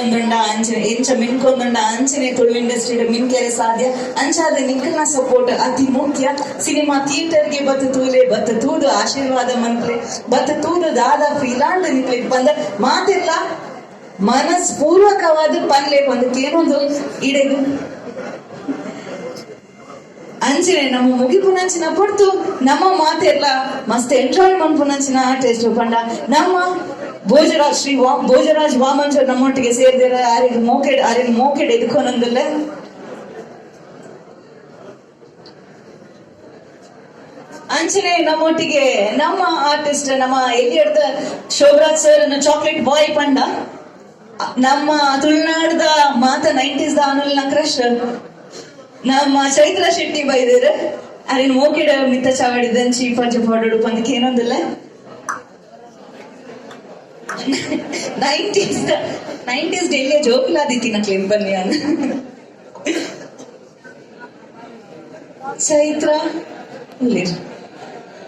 ಒಂದುಂಡ ಅಂಚನೆ ಎಂಚ ಮಿನ್ಕೊಂದುಂಡ ಅಂಚನೆ ತುಳು ಇಂಡಸ್ಟ್ರಿ ಮಿನ್ಕೆರೆ ಸಾಧ್ಯ ಅಂಚಾದ ನಿಂಕನ ಸಪೋರ್ಟ್ ಅತಿ ಮುಖ್ಯ. ಸಿನಿಮಾ ಥಿಯೇಟರ್ಗೆ ಬತ್ತು ತೂಲೆ ಬತ್ತು ತೂದು ಆಶೀರ್ವಾದ ಮನ್ಪಲೆ ಬತ್ತು ತೂದು ದಾದ ಫಿಲಾಂಡ್ ನಿಕ್ಲೆ ಬಂದ ಮಾತೆಲ್ಲ ಮನಸ್ಪೂರ್ವಕವಾದ ಪನ್ಲೆ ಬಂದಕ್ಕೆ ಏನೊಂದು ಇಡೆದು ಅಂಚನೆ ನಮ್ಮ ಮುಗಿಪುನಂಚಿನ ಪಡ್ತು ನಮ್ಮ ಮಾತೆಲ್ಲ ಮಸ್ತ್ ಎಂಜಾಯ್ ಮನ್ಪುನಂಚಿನ ಟೇಸ್ಟ್ ಪಂಡ ನಮ್ಮ ಭೋಜರಾಜ್ ಭೋಜರಾಜ್ ವಾಮಂಜರ್ ನಮ್ಮೊಟ್ಟಿಗೆ ಸೇರಿದಿರ ಯಾರಿಗೆ ಮೋಕೆಡ್ ಎದ್ಕೊಂಡಂದಿಲ್ಲ ಅಂಚನೆ ನಮ್ಮೊಟ್ಟಿಗೆ ನಮ್ಮ ಆರ್ಟಿಸ್ಟ್ ನಮ್ಮ ಎಲ್ಲಿಯಡ್ದ ಶೋಭರಾಜ್ ಸರ್ ಚಾಕ್ಲೇಟ್ ಬಾಯ್ ಪಂಡ ನಮ್ಮ ತುಳುನಾಡದ ಮಾತ 90s ಅನುಲ್ನ ಕ್ರಶ್ ನಮ್ಮ ಚೈತ್ರ ಶೆಟ್ಟಿ ಬೈದಿರ ಅರಿನ್ ಮೋಕೆಡ ಮಿತ್ತ ಚಾವಡಿದಂಚಿ ಪಂಚ ಪಾಡೋಡು ಪಂದಕ್ಕೆ ಏನೊಂದಿಲ್ಲ 90s ಡೆಲ್ಲಿಯ ಜೋಕಿಲಾದಿತ್ತಿನ ಕ್ಲೇಮ್ ಬನ್ನಿ ಅನ್ನ ಚೈತ್ರ